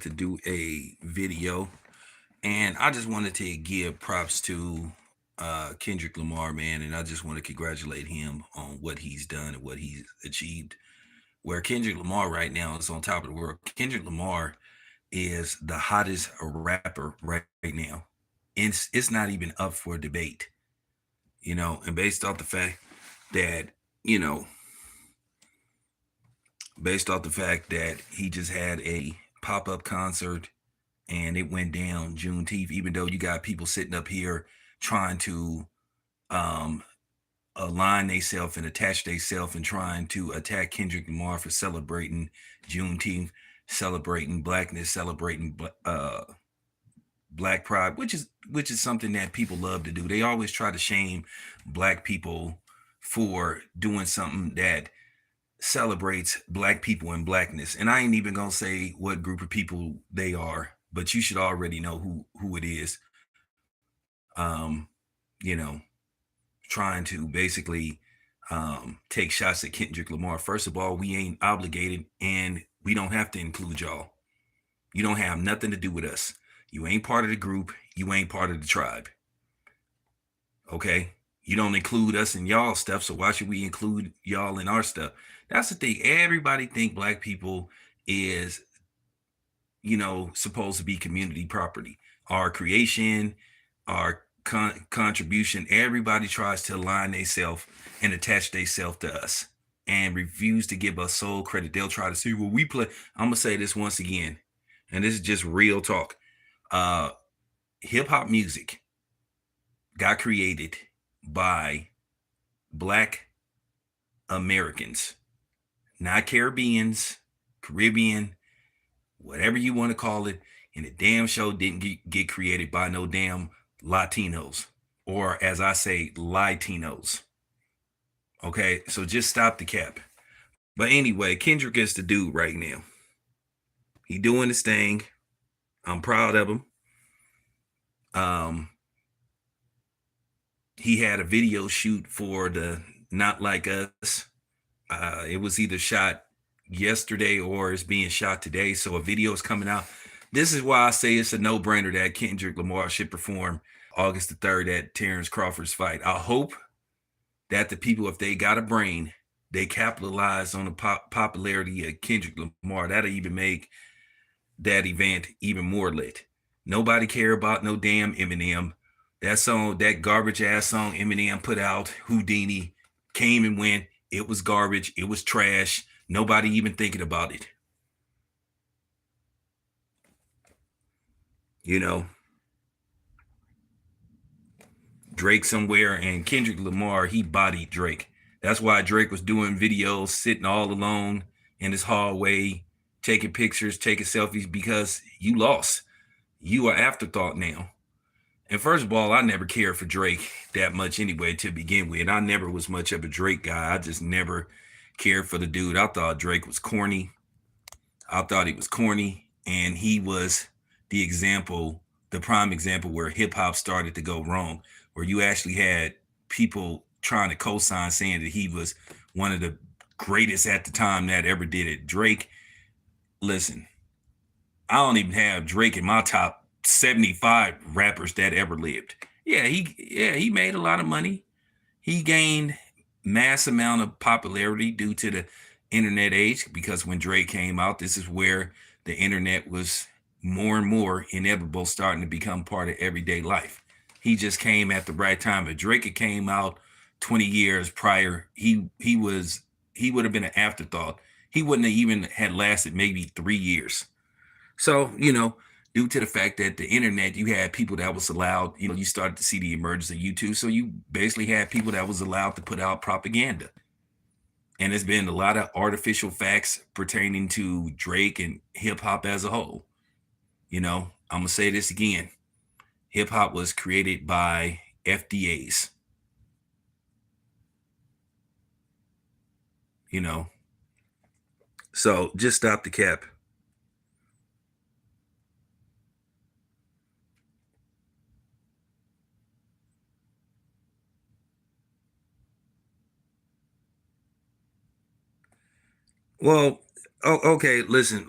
to do a video, and I just wanted to give props to Kendrick Lamar, man, and I just want to congratulate him on what he's done and what he's achieved. Where Kendrick Lamar right now is on top of the world. Kendrick Lamar is the hottest rapper right now. It's not even up for debate, and based off the fact that, you know, based off the fact that he just had a pop up concert and it went down Juneteenth, even though you got people sitting up here trying to um, align themselves and attach themselves and trying to attack Kendrick Lamar for celebrating Juneteenth, celebrating blackness, celebrating black pride, which is something that people love to do. They always try to shame black people for doing something that celebrates black people and blackness. And I ain't even gonna say what group of people they are, but you should already know who it is. Um, you know, Trying to basically take shots at Kendrick Lamar. First of all, we ain't obligated, and we don't have to include y'all. You don't have nothing to do with us. You ain't part of the group. You ain't part of the tribe. Okay? You don't include us in y'all stuff, so why should we include y'all in our stuff? That's the thing. Everybody think black people is, supposed to be community property. Our creation, our contribution, everybody tries to align themselves and attach themselves to us and refuse to give us sole credit. They'll try to say, well, we play. I'm going to say this once again, and this is just real talk. Hip hop music got created by black Americans, not Caribbean, whatever you want to call it. And the damn show didn't get created by no damn Latinos, or as I say, Latinos. Okay, so just stop the cap. But anyway, Kendrick is the dude right now. He doing his thing. I'm proud of him. He had a video shoot for the Not Like Us. It was either shot yesterday or it's being shot today, so a video is coming out. This is why I say it's a no-brainer that Kendrick Lamar should perform August the 3rd at Terrence Crawford's fight. I hope that the people, if they got a brain, they capitalize on the popularity of Kendrick Lamar. That'll even make that event even more lit. Nobody care about no damn Eminem. That song, that garbage ass song Eminem put out, Houdini, came and went. It was garbage. It was trash. Nobody even thinking about it. You know, Drake somewhere, and Kendrick Lamar, he bodied Drake. That's why Drake was doing videos sitting all alone in his hallway, taking pictures, taking selfies, because you lost. You are afterthought now. And first of all, I never cared for Drake that much anyway to begin with. I never was much of a Drake guy. I just never cared for the dude. I thought Drake was corny. And he was the prime example where hip hop started to go wrong, where you actually had people trying to co-sign saying that he was one of the greatest at the time that ever did it. Drake, listen, I don't even have Drake in my top 75 rappers that ever lived. He made a lot of money. He gained mass amount of popularity due to the internet age, because when Drake came out, this is where the internet was more and more inevitable, starting to become part of everyday life. He just came at the right time. If Drake had came out 20 years prior, he would have been an afterthought. He wouldn't have even had lasted maybe 3 years. So, due to the fact that the internet, you had people that was allowed, you started to see the emergence of YouTube. So you basically had people that was allowed to put out propaganda. And there's been a lot of artificial facts pertaining to Drake and hip hop as a whole. I'm going to say this again. Hip hop was created by FDAs. So just stop the cap. Well, okay, listen.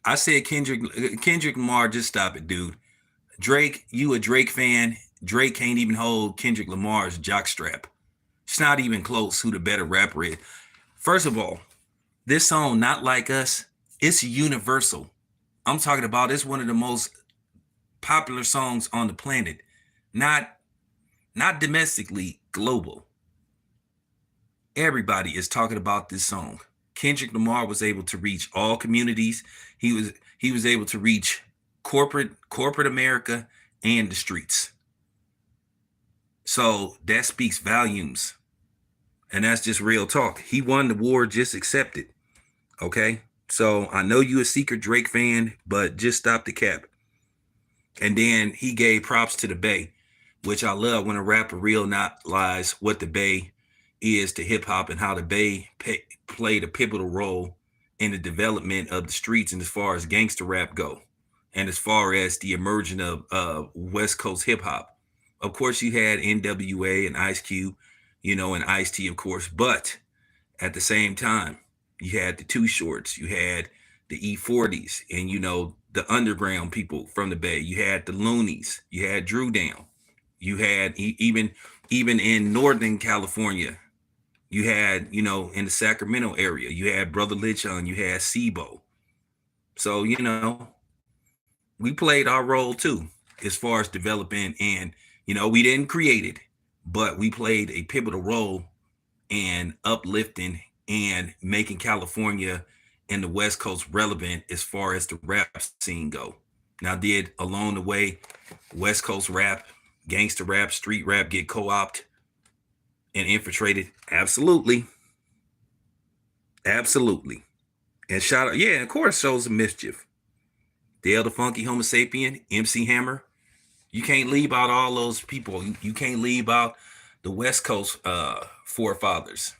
I said Kendrick Lamar, just stop it, dude. Drake, you a Drake fan. Drake can't even hold Kendrick Lamar's jockstrap. It's not even close who the better rapper is. First of all, this song, Not Like Us, it's universal. I'm talking about it's one of the most popular songs on the planet. Not not domestically, global. Everybody is talking about this song. Kendrick Lamar was able to reach all communities. He was able to reach corporate America and the streets. So that speaks volumes. And that's just real talk. He won the war, just accept it. Okay? So I know you a secret Drake fan, but just stop the cap. And then he gave props to the Bay, which I love when a rapper realize what the Bay is to hip hop and how the Bay played a pivotal role in the development of the streets and as far as gangster rap go, and as far as the emerging of West Coast hip hop. Of course, you had NWA and Ice Cube, and Ice T, of course, but at the same time, you had the Two Shorts, you had the E40s, and the underground people from the Bay. You had the Loonies, you had Drew Down, you had even in Northern California, you had in the Sacramento area, you had Brother Lichon, you had Sibo. So we played our role too as far as developing, and we didn't create it, but we played a pivotal role in uplifting and making California and the West Coast relevant as far as the rap scene go. Now, did along the way West Coast rap, gangster rap, street rap get co-opted and infiltrated? Absolutely. Absolutely. And shout out, yeah, of course, shows of mischief. Dale the Funky Homo Sapien, MC Hammer. You can't leave out all those people. You can't leave out the West Coast forefathers,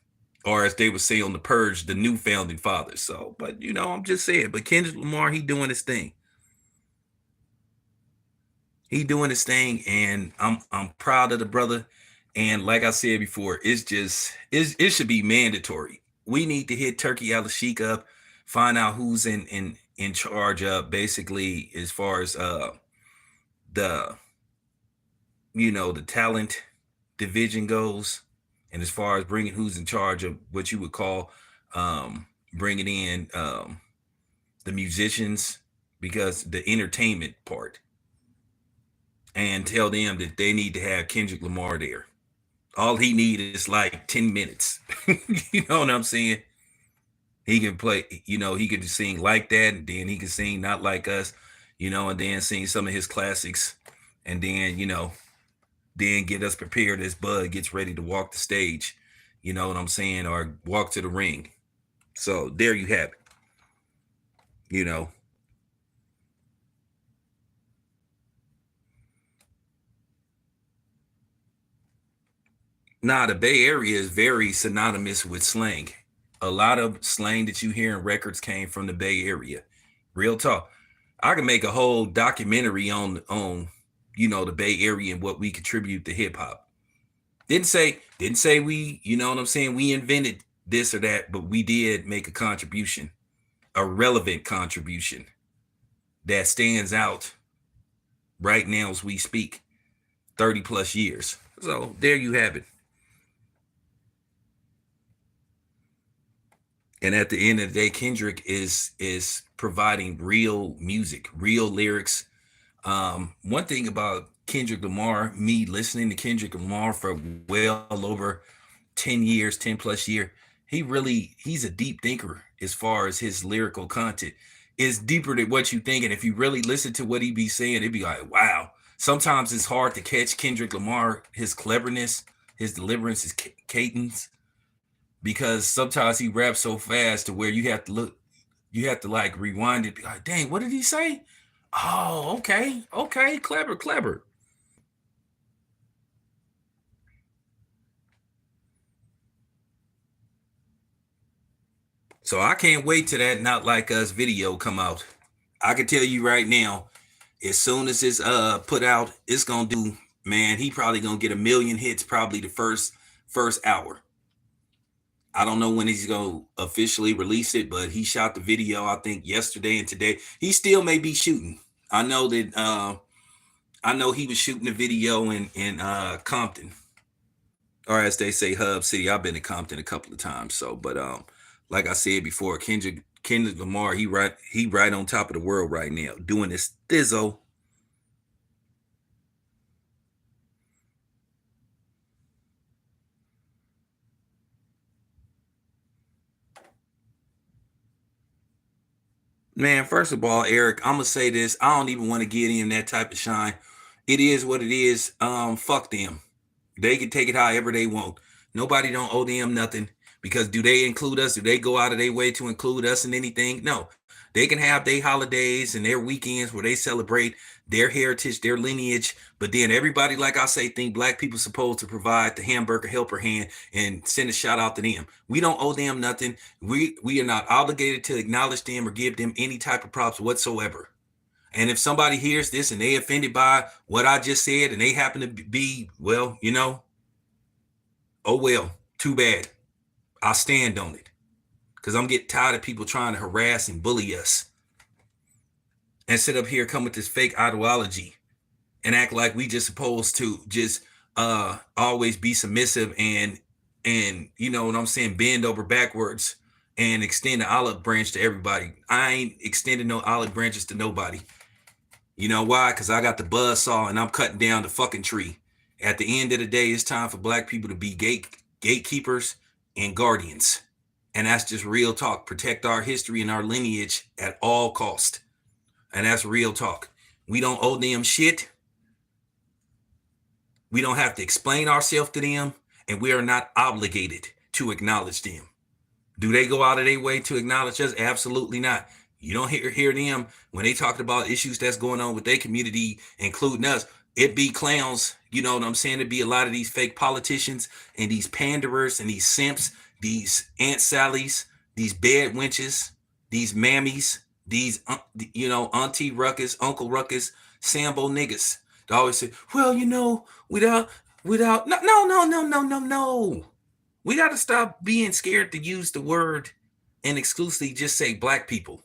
or as they would say on The Purge, the new founding fathers. So, but I'm just saying. But Kendrick Lamar, he doing his thing. He doing his thing, and I'm proud of the brother. And like I said before, it should be mandatory. We need to hit Turkey Al-Sheik up, find out who's in charge of basically as far as the the talent division goes, and as far as bringing who's in charge of what you would call bringing in the musicians, because the entertainment part, and tell them that they need to have Kendrick Lamar there. All he needs is like 10 minutes. You know what I'm saying? He can play, he can sing Like That, and then he can sing Not Like Us, and then sing some of his classics, and then get us prepared as Bud gets ready to walk the stage, you know what I'm saying, or walk to the ring. So there you have it. You know, now the Bay Area is very synonymous with slang. A lot of slang that you hear in records came from the Bay Area. Real talk. I can make a whole documentary on the Bay Area and what we contribute to hip hop. Didn't say we, you know what I'm saying, we invented this or that, but we did make a contribution, a relevant contribution that stands out right now as we speak, 30 plus years. So there you have it. And at the end of the day, Kendrick is providing real music, real lyrics. One thing about Kendrick Lamar, me listening to Kendrick Lamar for well over 10 years, 10 plus year, he's a deep thinker as far as his lyrical content. It's deeper than what you think. And if you really listen to what he be saying, it'd be like, wow. Sometimes it's hard to catch Kendrick Lamar, his cleverness, his deliverance, his cadence, because sometimes he raps so fast to where you have to like rewind it, be like, dang, what did he say? Oh, okay, clever. So I can't wait till that Not Like Us video come out. I can tell you right now, as soon as it's put out, it's gonna do, man, he probably gonna get 1 million hits probably the first hour. I don't know when he's going to officially release it, but he shot the video, I think, yesterday and today. He still may be shooting. I know that I know he was shooting the video in Compton, or as they say, Hub City. I've been to Compton a couple of times. So, but like I said before, Kendrick Lamar, he right on top of the world right now, doing this thizzo. Man, first of all, Eric, I'm gonna say this. I don't even want to get in that type of shine. It is what it is. Fuck them. They can take it however they want. Nobody don't owe them nothing, because do they include us? Do they go out of their way to include us in anything? No. They can have their holidays and their weekends where they celebrate their heritage, their lineage. But then everybody, like I say, think black people supposed to provide the hamburger helper hand and send a shout out to them. We don't owe them nothing. We are not obligated to acknowledge them or give them any type of props whatsoever. And if somebody hears this and they offended by what I just said and they happen to be, well, oh well, too bad. I'll stand on it. Because I'm getting tired of people trying to harass and bully us and sit up here, come with this fake ideology and act like we just supposed to just always be submissive and you know what I'm saying, bend over backwards and extend the olive branch to everybody. I ain't extending no olive branches to nobody. You know why? Because I got the buzz saw and I'm cutting down the fucking tree. At the end of the day, it's time for black people to be gatekeepers and guardians. And that's just real talk. Protect our history and our lineage at all cost. And that's real talk. We don't owe them shit. We don't have to explain ourselves to them. And we are not obligated to acknowledge them. Do they go out of their way to acknowledge us? Absolutely not. You don't hear them when they talk about issues that's going on with their community, including us. It be clowns, you know what I'm saying? It be a lot of these fake politicians and these panderers and these simps, these Aunt Sallys, these bed wenches, these mammies, these, Auntie Ruckus, Uncle Ruckus, Sambo niggas. They always say, well, without, no. We got to stop being scared to use the word and exclusively just say black people.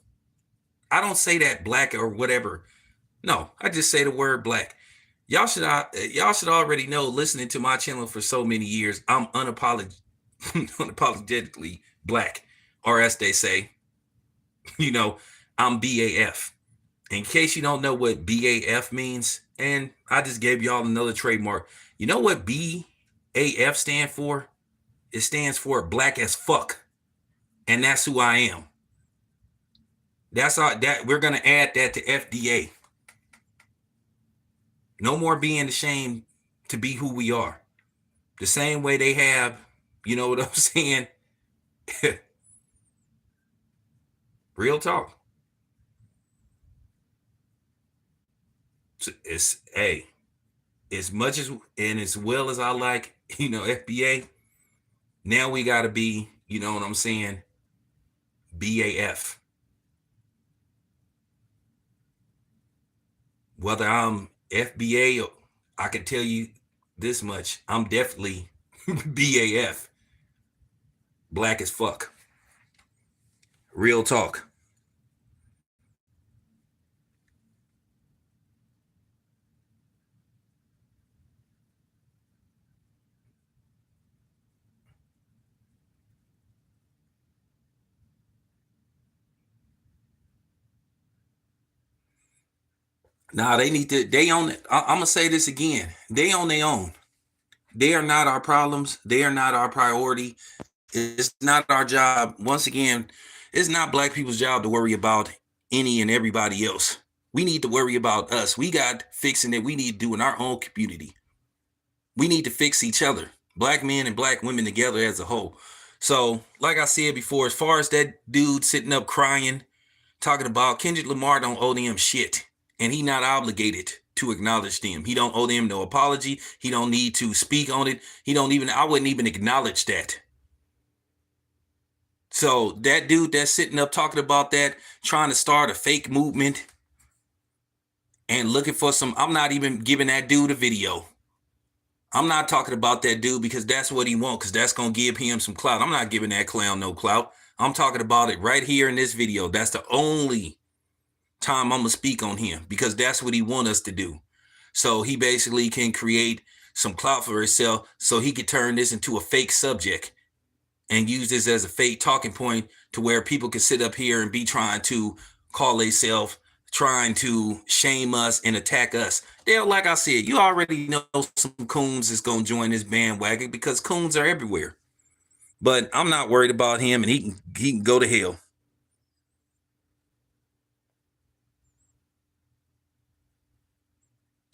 I don't say that black or whatever. No, I just say the word black. Y'all should already know, listening to my channel for so many years, I'm unapologetically black, or as they say, I'm BAF. In case you don't know what BAF means, and I just gave y'all another trademark. You know what BAF stand for? It stands for black as fuck. And that's who I am. That's all that we're gonna add that to FDA. No more being ashamed to be who we are. The same way they have, you know what I'm saying? Real talk. It's as much as and as well as I like, FBA, now we gotta be, you know what I'm saying, BAF. Whether I'm FBA, or I can tell you this much, I'm definitely BAF. Black as fuck. Real talk. Nah, they own it. I'm gonna say this again. They own their own. They are not our problems. They are not our priority. It's not our job. Once again, it's not black people's job to worry about any and everybody else. We need to worry about us. We got fixing that we need to do in our own community. We need to fix each other, black men and black women together as a whole. So, like I said before, as far as that dude sitting up crying, talking about Kendrick Lamar don't owe them shit, and he not obligated to acknowledge them. He don't owe them no apology. He don't need to speak on it. I wouldn't even acknowledge that. So that dude that's sitting up talking about that, trying to start a fake movement and looking for I'm not even giving that dude a video. I'm not talking about that dude because that's what he wants, because that's going to give him some clout. I'm not giving that clown no clout. I'm talking about it right here in this video. That's the only time I'm going to speak on him, because that's what he wants us to do. So he basically can create some clout for himself so he could turn this into a fake subject and use this as a fake talking point to where people can sit up here and be trying to call themselves, trying to shame us and attack us. They're, like I said, you already know some coons is going to join this bandwagon because coons are everywhere. But I'm not worried about him, and he can go to hell.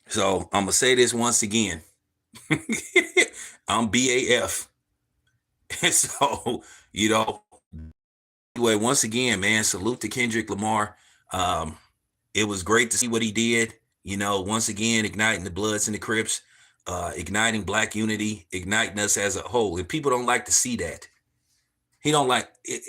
So I'm gonna say this once again. I'm BAF. And so, you know, anyway, once again, man, salute to Kendrick Lamar. Um, it was great to see what he did. You know, once again, igniting the Bloods and the Crips, igniting Black unity, igniting us as a whole. And people don't like to see that. He don't like it.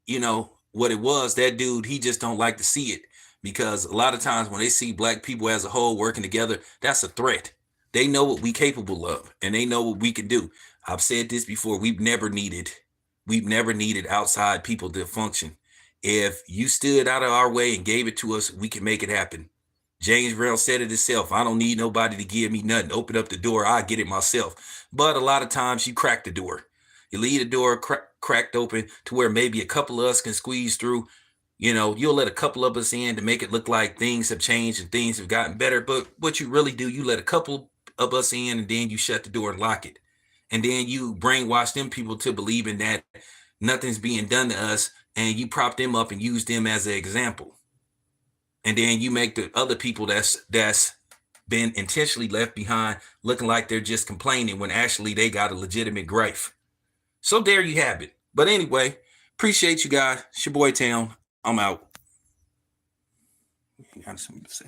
You know what it was, that dude, he just don't like to see it, because a lot of times when they see Black people as a whole working together, that's a threat. They know what we capable of, and they know what we can do. I've said this before. We've never needed outside people to function. If you stood out of our way and gave it to us, we can make it happen. James Brown said it himself. I don't need nobody to give me nothing. Open up the door, I get it myself. But a lot of times you crack the door. You leave the door cracked open to where maybe a couple of us can squeeze through. You know, you'll let a couple of us in to make it look like things have changed and things have gotten better. But what you really do, you let a couple of us in, and then you shut the door and lock it. And then you brainwash them people to believing that nothing's being done to us, and you prop them up and use them as an example. And then you make the other people that's been intentionally left behind looking like they're just complaining when actually they got a legitimate gripe. So there you have it. But anyway, appreciate you guys. It's your boy Town. I'm out. You got something to say?